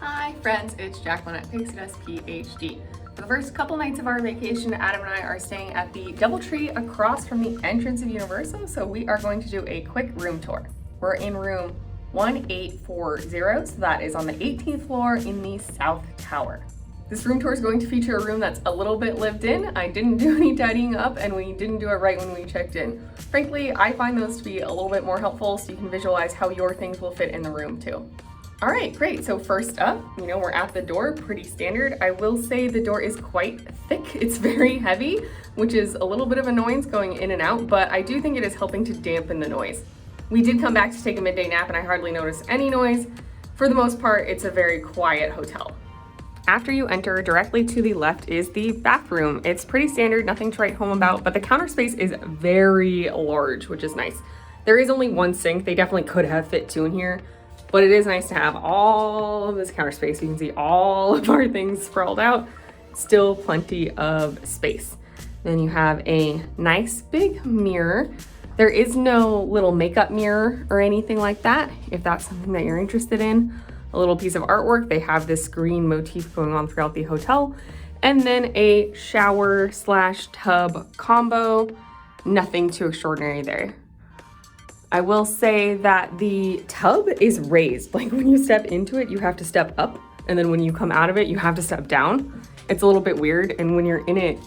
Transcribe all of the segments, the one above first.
Hi friends, it's Jacqueline at Fix It PhD. For the first couple nights of our vacation, Adam and I are staying at the DoubleTree across from the entrance of Universal, so we are going to do a quick room tour. We're in room 1840, so that is on the 18th floor in the South Tower. This room tour is going to feature a room that's a little bit lived in. I didn't do any tidying up and we didn't do it right when we checked in. Frankly, I find those to be a little bit more helpful so you can visualize how your things will fit in the room too. All right, great. So first up, we're at the door, pretty standard. I will say the door is quite thick. It's very heavy, which is a little bit of annoyance going in and out, but I do think it is helping to dampen the noise. We did come back to take a midday nap and I hardly noticed any noise. For the most part, it's a very quiet hotel. After you enter, directly to the left is the bathroom. It's pretty standard, nothing to write home about, but the counter space is very large, which is nice. There is only one sink. They definitely could have fit two in here, but it is nice to have all of this counter space. You can see all of our things sprawled out. Still plenty of space. Then you have a nice big mirror. There is no little makeup mirror or anything like that, if that's something that you're interested in. A little piece of artwork. They have this green motif going on throughout the hotel. And then a shower / tub combo. Nothing too extraordinary there. I will say that the tub is raised. Like when you step into it, you have to step up. And then when you come out of it, you have to step down. It's a little bit weird. And when you're in it,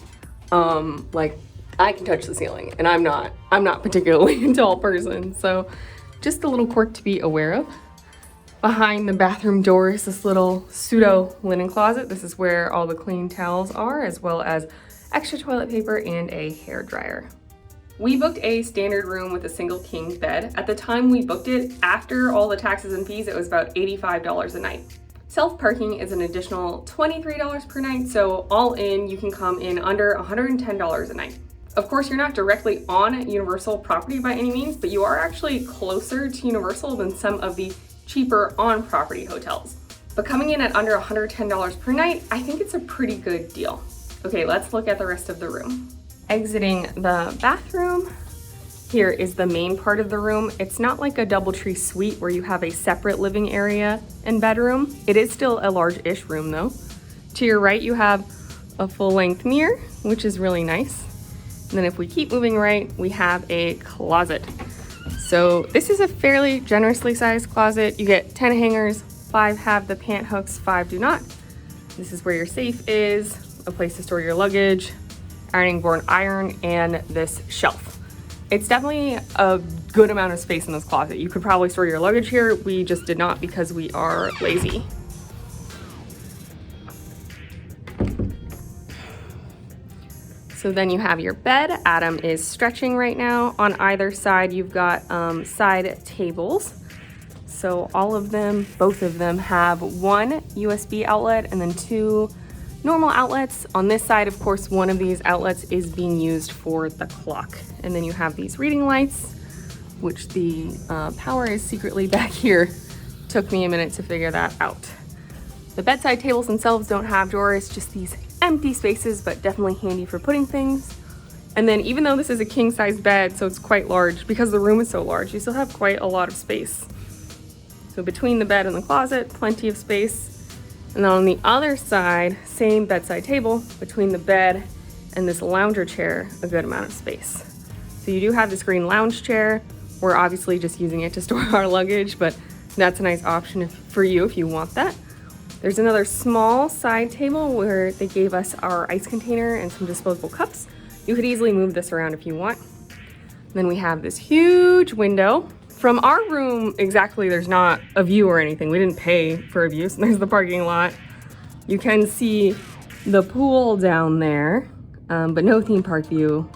like I can touch the ceiling and I'm not particularly a tall person. So just a little quirk to be aware of. Behind the bathroom door is this little pseudo linen closet. This is where all the clean towels are, as well as extra toilet paper and a hair dryer. We booked a standard room with a single king bed. At the time we booked it, after all the taxes and fees, it was about $85 a night. Self-parking is an additional $23 per night, so all in, you can come in under $110 a night. Of course, you're not directly on Universal property by any means, but you are actually closer to Universal than some of the cheaper on-property hotels. But coming in at under $110 per night, I think it's a pretty good deal. Okay, let's look at the rest of the room. Exiting the bathroom, here is the main part of the room. It's not like a DoubleTree suite where you have a separate living area and bedroom. It is still a large-ish room though. To your right, you have a full-length mirror, which is really nice. And then if we keep moving right, we have a closet. So this is a fairly generously sized closet. You get 10 hangers, 5 have the pant hooks, 5 do not. This is where your safe is, a place to store your luggage, ironing board iron, and this shelf. It's definitely a good amount of space in this closet. You could probably store your luggage here. We just did not because we are lazy. So then you have your bed. Adam is stretching right now. On either side, you've got side tables. So all of them, both of them have one USB outlet and then 2 normal outlets. On this side, of course, one of these outlets is being used for the clock. And then you have these reading lights, which the power is secretly back here. Took me a minute to figure that out. The bedside tables themselves don't have drawers, just these empty spaces, but definitely handy for putting things. And then even though this is a king size bed, so it's quite large, because the room is so large, you still have quite a lot of space. So between the bed and the closet, plenty of space. And then on the other side, same bedside table, between the bed and this lounger chair, a good amount of space. So you do have this green lounge chair. We're obviously just using it to store our luggage, but that's a nice option for you if you want that. There's another small side table where they gave us our ice container and some disposable cups. You could easily move this around if you want. Then we have this huge window. From our room, exactly, there's not a view or anything. We didn't pay for a view, so there's the parking lot. You can see the pool down there, but no theme park view.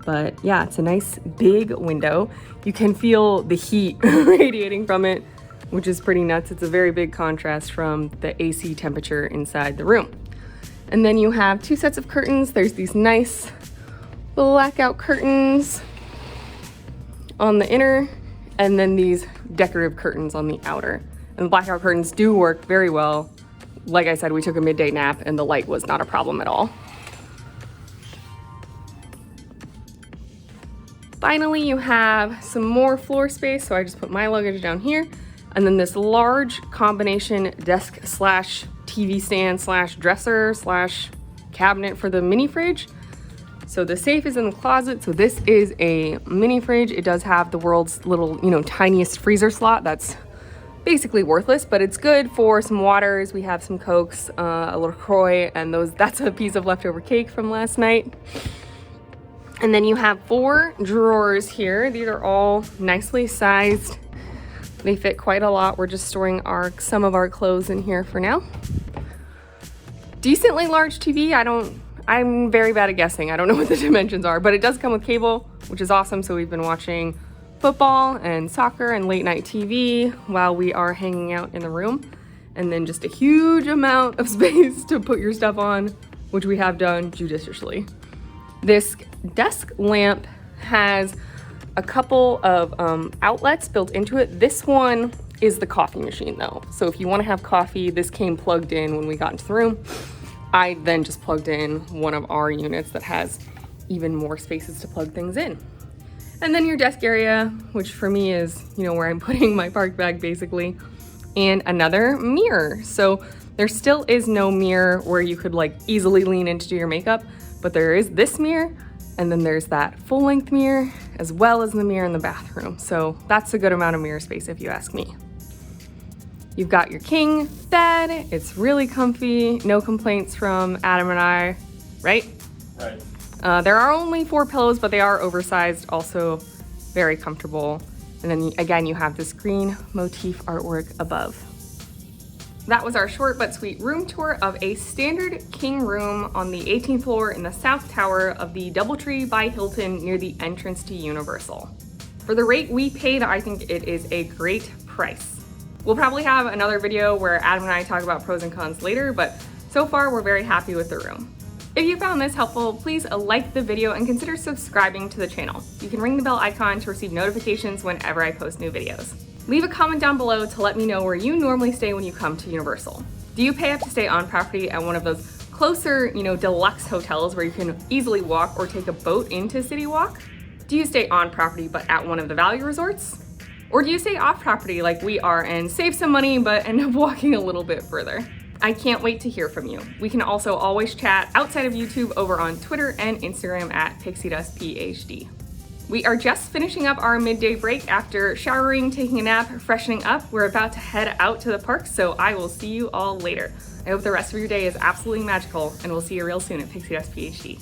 But yeah, it's a nice big window. You can feel the heat radiating from it, which is pretty nuts. It's a very big contrast from the AC temperature inside the room. And then you have 2 sets of curtains. There's these nice blackout curtains on the inner, and then these decorative curtains on the outer. And the blackout curtains do work very well. Like I said, we took a midday nap and the light was not a problem at all. Finally, you have some more floor space. So I just put my luggage down here. And then this large combination desk slash TV stand slash dresser slash cabinet for the mini fridge. So the safe is in the closet. So this is a mini fridge. It does have the world's little, tiniest freezer slot. That's basically worthless, but it's good for some waters. We have some Cokes, a LaCroix, and that's a piece of leftover cake from last night. And then you have 4 drawers here. These are all nicely sized. They fit quite a lot. We're just storing some of our clothes in here for now. Decently large TV. I'm very bad at guessing. I don't know what the dimensions are, but it does come with cable, which is awesome. So we've been watching football and soccer and late night TV while we are hanging out in the room. And then just a huge amount of space to put your stuff on, which we have done judiciously. This desk lamp has a couple of outlets built into it. This one is the coffee machine though. So if you want to have coffee, this came plugged in when we got into the room. I then just plugged in one of our units that has even more spaces to plug things in. And then your desk area, which for me is, where I'm putting my park bag basically, and another mirror. So there still is no mirror where you could easily lean in to do your makeup, but there is this mirror, and then there's that full length mirror, as well as the mirror in the bathroom. So that's a good amount of mirror space if you ask me. You've got your king bed. It's really comfy. No complaints from Adam and I, right? Right. There are only 4 pillows, but they are oversized, also very comfortable. And then again, you have this green motif artwork above. That was our short but sweet room tour of a standard king room on the 18th floor in the South Tower of the DoubleTree by Hilton near the entrance to Universal. For the rate we paid, I think it is a great price. We'll probably have another video where Adam and I talk about pros and cons later, but so far we're very happy with the room. If you found this helpful, please like the video and consider subscribing to the channel. You can ring the bell icon to receive notifications whenever I post new videos. Leave a comment down below to let me know where you normally stay when you come to Universal. Do you pay up to stay on property at one of those closer, deluxe hotels where you can easily walk or take a boat into City Walk? Do you stay on property but at one of the value resorts? Or do you stay off property like we are and save some money but end up walking a little bit further? I can't wait to hear from you. We can also always chat outside of YouTube over on Twitter and Instagram at PixieDustPhD. We are just finishing up our midday break after showering, taking a nap, freshening up. We're about to head out to the park, so I will see you all later. I hope the rest of your day is absolutely magical, and we'll see you real soon at PixieDustPhD.